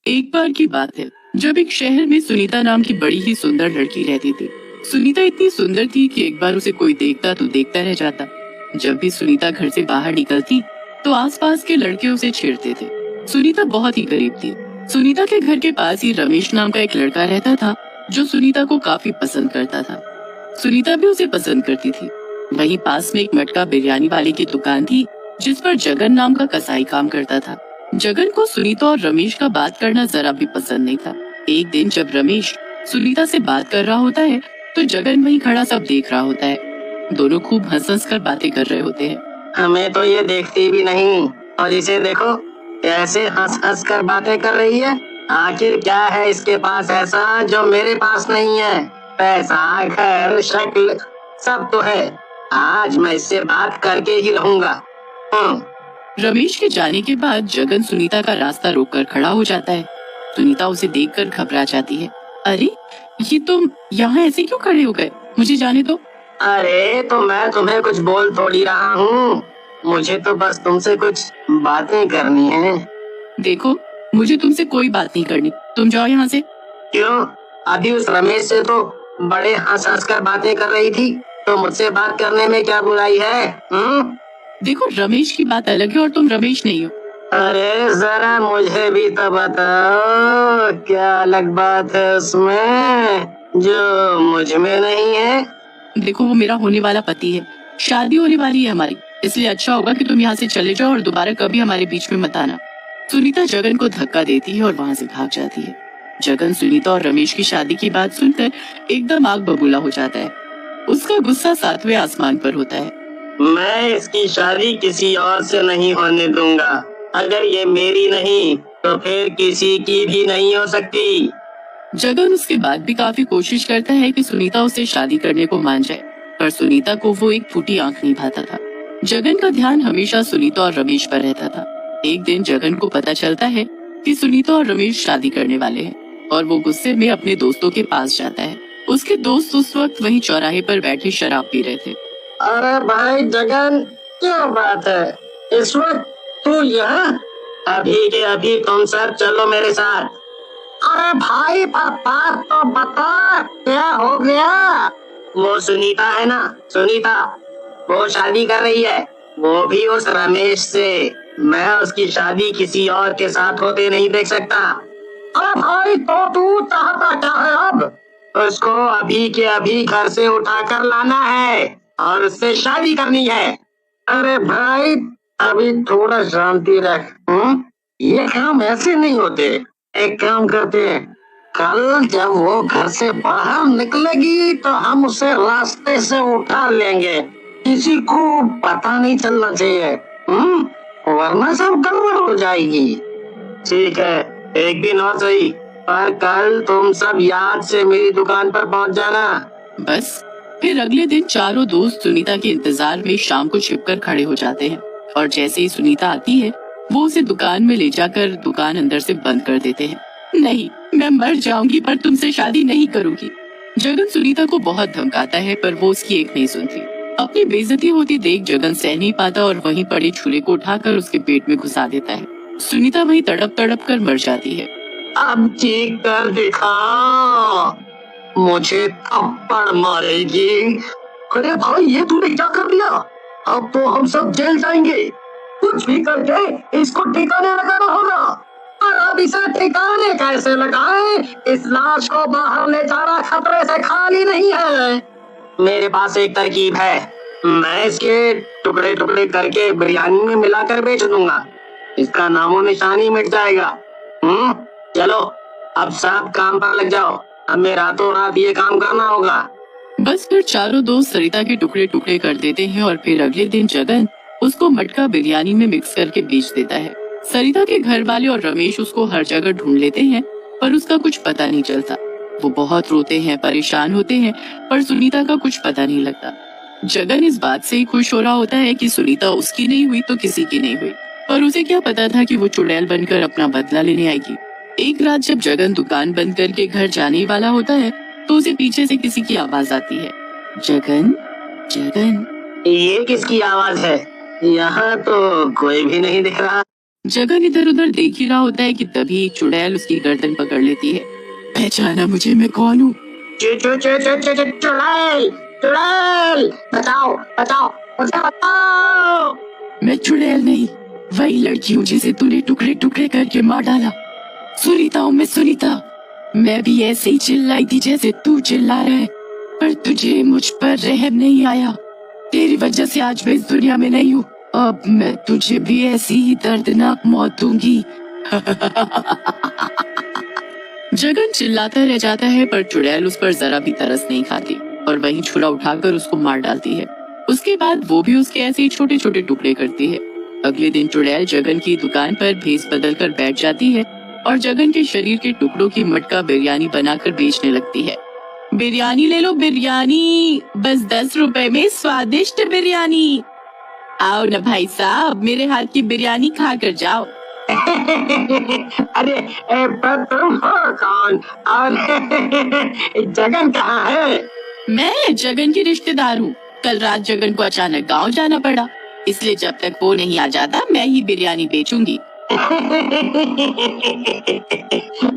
एक बार की बात है जब एक शहर में सुनीता नाम की बड़ी ही सुंदर लड़की रहती थी। सुनीता इतनी सुंदर थी कि एक बार उसे कोई देखता तो देखता रह जाता। जब भी सुनीता घर से बाहर निकलती तो आसपास के लड़के उसे छेड़ते थे। सुनीता बहुत ही गरीब थी। सुनीता के घर के पास ही रमेश नाम का एक लड़का रहता था जो सुनीता को काफी पसंद करता था। सुनीता भी उसे पसंद करती थी। वहीं पास में एक मटका बिरयानी वाले की दुकान थी जिस पर जगन नाम का कसाई काम करता था। जगन को सुनीता और रमेश का बात करना जरा भी पसंद नहीं था। एक दिन जब रमेश सुनीता से बात कर रहा होता है तो जगन वहीं खड़ा सब देख रहा होता है। दोनों खूब हंस कर बातें कर रहे होते हैं। हमें तो ये देखती भी नहीं और इसे देखो कैसे हंस हंस कर बातें कर रही है। आखिर क्या है इसके पास ऐसा जो मेरे पास नहीं है? पैसा, घर, शक्ल सब तो है। आज मैं इससे बात करके ही रहूंगा। रमेश के जाने के बाद जगन सुनीता का रास्ता रोककर खड़ा हो जाता है। सुनीता उसे देखकर घबरा जाती है। अरे ये तुम यहाँ ऐसे क्यों खड़े हो गए? मुझे जाने दो। अरे तो मैं तुम्हें कुछ बोल थोड़ी रहा हूँ। मुझे तो बस तुमसे कुछ बातें करनी है। देखो मुझे तुमसे कोई बात नहीं करनी, तुम जाओ यहाँ से। क्यों? अभी उस रमेश से तो बड़े हंस हंस कर बातें कर रही थी, तो मुझसे बात करने में क्या बुराई है? देखो रमेश की बात अलग है और तुम रमेश नहीं हो। अरे जरा मुझे भी तो बताओ क्या अलग बात है उसमें जो मुझ में नहीं है? देखो वो मेरा होने वाला पति है, शादी होने वाली है हमारी, इसलिए अच्छा होगा कि तुम यहाँ से चले जाओ और दोबारा कभी हमारे बीच में मत आना। सुनीता जगन को धक्का देती है और वहाँ से भाग जाती है। जगन सुनीता और रमेश की शादी की बात सुनकर एकदम आग बबूला हो जाता है। उसका गुस्सा 7वें आसमान पर होता है। मैं इसकी शादी किसी और से नहीं होने दूंगा। अगर ये मेरी नहीं तो फिर किसी की भी नहीं हो सकती। जगन उसके बाद भी काफी कोशिश करता है कि सुनीता उसे शादी करने को मान जाए, पर सुनीता को वो एक फूटी आंख नहीं भाता था। जगन का ध्यान हमेशा सुनीता और रमेश पर रहता था। एक दिन जगन को पता चलता है कि सुनीता और रमेश शादी करने वाले हैं और वो गुस्से में अपने दोस्तों के पास जाता है। उसके दोस्त उस वक्त वहीं चौराहे पर बैठे शराब पी रहे थे। अरे भाई जगन, क्या बात है इस वक्त तू यहाँ? अभी के अभी तुम सब चलो मेरे साथ। अरे भाई पर बात तो बता, क्या हो गया? वो सुनीता है ना, सुनीता, वो शादी कर रही है, वो भी उस रमेश से। मैं उसकी शादी किसी और के साथ होते नहीं देख सकता। अरे भाई तो तू चाहता क्या है अब? उसको अभी के अभी घर से उठाकर लाना है और उससे शादी करनी है। अरे भाई अभी थोड़ा शांति रख। ये काम ऐसे नहीं होते। एक काम करते हैं, कल जब वो घर से बाहर निकलेगी तो हम उसे रास्ते से उठा लेंगे। किसी को पता नहीं चलना चाहिए, वरना सब गड़बड़ हो जाएगी। ठीक है, एक दिन और सही, पर कल तुम सब याद से मेरी दुकान पर पहुंच जाना। बस फिर अगले दिन चारों दोस्त सुनीता के इंतजार में शाम को छिपकर खड़े हो जाते हैं और जैसे ही सुनीता आती है वो उसे दुकान में ले जाकर दुकान अंदर से बंद कर देते हैं। नहीं, मैं मर जाऊंगी पर तुमसे शादी नहीं करूंगी। जगन सुनीता को बहुत धमकाता है पर वो उसकी एक नहीं सुनती। अपनी बेइज्जती होती देख जगन सह नहीं पाता और वहीं पड़े छुरे को उठाकर उसके पेट में घुसा देता है। सुनीता वहीं तड़प तड़प कर मर जाती है। अब चीख कर दिखा, मुझे थप्पड़ मारेगी। अरे भाई ये तूने क्या कर दिया? अब तो हम सब जेल जाएंगे। कुछ भी करके इसको ठिकाने लगाना होगा। और अब इसे ठिकाने कैसे लगाए? इस लाश को बाहर ले जाना खतरे से खाली नहीं है। मेरे पास एक तरकीब है, मैं इसके टुकड़े टुकड़े करके बिरयानी में मिलाकर बेच दूंगा। इसका नामो निशानी मिट जाएगा। चलो अब सब काम पर लग जाओ, हमें रातों रात ये काम करना होगा। बस फिर चारों दोस्त सरिता के टुकड़े टुकड़े कर देते हैं और फिर अगले दिन जगन उसको मटका बिरयानी में मिक्स करके बेच देता है। सरिता के घर वाले और रमेश उसको हर जगह ढूंढ लेते हैं पर उसका कुछ पता नहीं चलता। वो बहुत रोते हैं, परेशान होते हैं, पर सुनीता का कुछ पता नहीं लगता। जगन इस बात से ही खुश हो रहा होता है कि सुनीता उसकी नहीं हुई तो किसी की नहीं हुई, पर उसे क्या पता था कि वो चुड़ैल बनकर अपना बदला लेने आएगी। एक रात जब जगन दुकान बंद करके घर जाने वाला होता है तो उसे पीछे से किसी की आवाज आती है। जगन, जगन। ये किसकी आवाज है? यहाँ तो कोई भी नहीं दिख रहा। जगन इधर उधर देख ही रहा होता है कि तभी एक चुड़ैल उसकी गर्दन पकड़ लेती है। पहचाना मुझे, मैं कौन हूँ? चुड़ैल, चुड़ैल, बचाओ, बचाओ, मुझे बचाओ। मैं चुड़ैल नहीं, वही लड़की हूँ जिसे तूने टुकड़े टुकड़े करके मार डाला। सुनीता हूँ मैं, सुनीता। मैं भी ऐसे ही चिल्लाई थी जैसे तू चिल्ला रहा है, पर तुझे मुझ पर रहम नहीं आया। तेरी वजह से आज मैं इस दुनिया में नहीं हूँ। अब मैं तुझे भी ऐसी ही दर्दनाक मौत दूंगी। जगन चिल्लाता रह जाता है, पर चुड़ैल उस पर जरा भी तरस नहीं खाती और वही छुरा उठाकर उसको मार डालती है। उसके बाद वो भी उसके ऐसे ही छोटे छोटे टुकड़े करती है। अगले दिन चुड़ैल जगन की दुकान पर भेस बदल कर बैठ जाती है और जगन के शरीर के टुकड़ों की मटका बिरयानी बनाकर बेचने लगती है। बिरयानी ले लो, बिरयानी, बस 10 रुपए में स्वादिष्ट बिरयानी। आओ न भाई साहब, मेरे हाथ की बिरयानी खा कर जाओ। अरे पर तुम हो कौन और जगन कहाँ है? मैं जगन की रिश्तेदार हूँ। कल रात जगन को अचानक गांव जाना पड़ा, इसलिए जब तक वो नहीं आ जाता मैं ही बिरयानी बेचूंगी।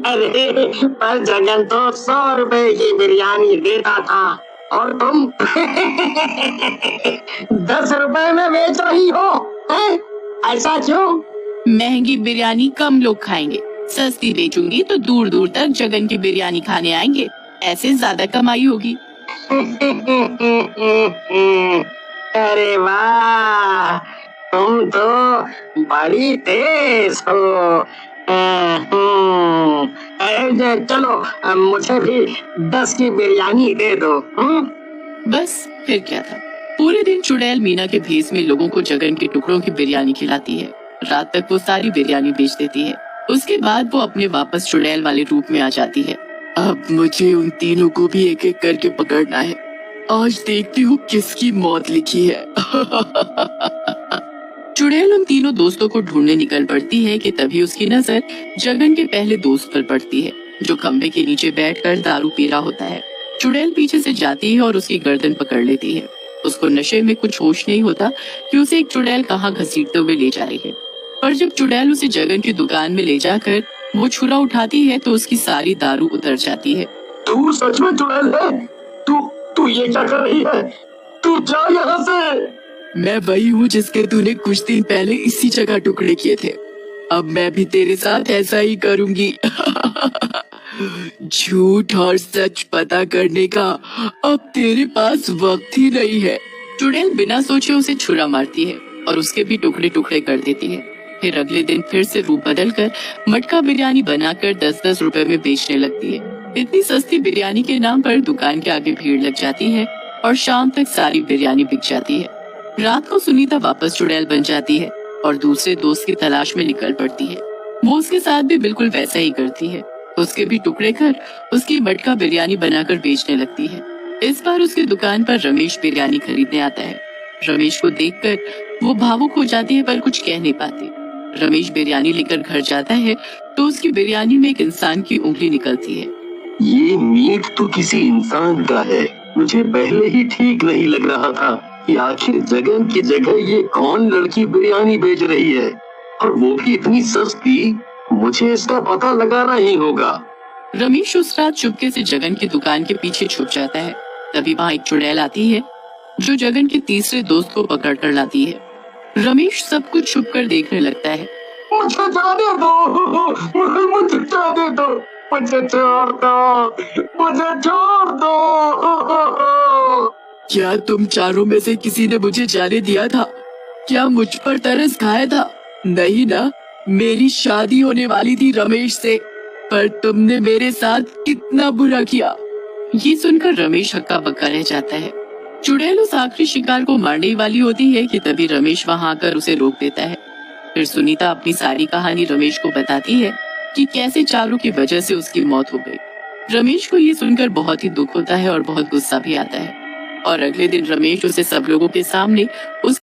अरे पर जगन तो 100 रुपए की बिरयानी देता था और तुम 10 रुपए में बेच रही हो, हैं? ऐसा क्यों? महंगी बिरयानी कम लोग खाएंगे, सस्ती बेचूंगी तो दूर दूर तक जगन की बिरयानी खाने आएंगे, ऐसे ज्यादा कमाई होगी। अरे वाह, तुम तो बड़ी तेज हो। चलो मुझे भी 10 की बिरयानी दे दो। बस फिर क्या था, पूरे दिन चुड़ैल मीना के भेस में लोगों को जगन के टुकड़ों की बिरयानी खिलाती है। रात तक वो सारी बिरयानी बेच देती है। उसके बाद वो अपने वापस चुड़ैल वाले रूप में आ जाती है। अब मुझे उन तीनों को भी एक एक करके पकड़ना है। आज देखती हूँ किसकी मौत लिखी है। चुड़ैल उन तीनों दोस्तों को ढूंढने निकल पड़ती है कि तभी उसकी नजर जगन के पहले दोस्त पर पड़ती है, जो खंबे के नीचे बैठकर दारू पी रहा होता है। चुड़ैल पीछे से जाती है और उसकी गर्दन पकड़ लेती है। उसको नशे में कुछ होश नहीं होता कि उसे एक चुड़ैल कहाँ घसीटते हुए ले जा रही है। पर जब चुड़ैल उसे जगन की दुकान में ले जाकर वो छुरा उठाती है तो उसकी सारी दारू उतर जाती है। तू सच में चुड़ैल है? तू ये क्या कर रही है? तू जा यहाँ से। मैं वही हूँ जिसके तूने कुछ दिन पहले इसी जगह टुकड़े किए थे। अब मैं भी तेरे साथ ऐसा ही करूंगी। झूठ और सच पता करने का अब तेरे पास वक्त ही नहीं है। चुड़ैल बिना सोचे उसे छुरा मारती है और उसके भी टुकड़े टुकड़े कर देती है। फिर अगले दिन फिर से रूप बदलकर मटका बिरयानी बनाकर 10-10 रुपए में बेचने लगती है। इतनी सस्ती बिरयानी के नाम पर दुकान के आगे भीड़ लग जाती है और शाम तक सारी बिरयानी बिक जाती है। रात को सुनीता वापस चुड़ैल बन जाती है और दूसरे दोस्त की तलाश में निकल पड़ती है। वो उसके साथ भी बिल्कुल वैसा ही करती है। उसके भी टुकड़े कर उसकी मटका बिरयानी बनाकर बेचने लगती है। इस बार उसकी दुकान पर रमेश बिरयानी खरीदने आता है। रमेश को देखकर वो भावुक हो जाती है, पर कुछ कह नहीं पाती। रमेश बिरयानी लेकर घर जाता है तो उसकी बिरयानी में एक इंसान की उंगली निकलती है। ये मीट तो किसी इंसान का है। मुझे पहले ही ठीक नहीं लग रहा था कि आखिर जगन की जगह ये कौन लड़की बिरयानी बेच रही है, और वो भी इतनी सस्ती। मुझे इसका पता लगाना ही होगा। रमेश उस रात चुपके से जगन की दुकान के पीछे छुप जाता है। तभी वहाँ एक चुड़ैल आती है जो जगन के तीसरे दोस्त को पकड़ कर लाती है। रमेश सब कुछ छुप कर देखने लगता है। मुझे जाने दो, मुझे जाने दो, मुझे छोड़ दो, मुझे छोड़ दो। क्या तुम चारों में से किसी ने मुझे जाने दिया था? क्या मुझ पर तरस खाया था? नहीं ना, मेरी शादी होने वाली थी रमेश से, पर तुमने मेरे साथ कितना बुरा किया। ये सुनकर रमेश हक्का बक्का रह जाता है। चुड़ैल उस आखिरी शिकार को मारने वाली होती है कि तभी रमेश वहां आकर उसे रोक देता है। फिर सुनीता अपनी सारी कहानी रमेश को बताती है कि कैसे चारों की वजह से उसकी मौत हो गई। रमेश को ये सुनकर बहुत ही दुख होता है और बहुत गुस्सा भी आता है। और अगले दिन रमेश उसे सब लोगों के सामने उस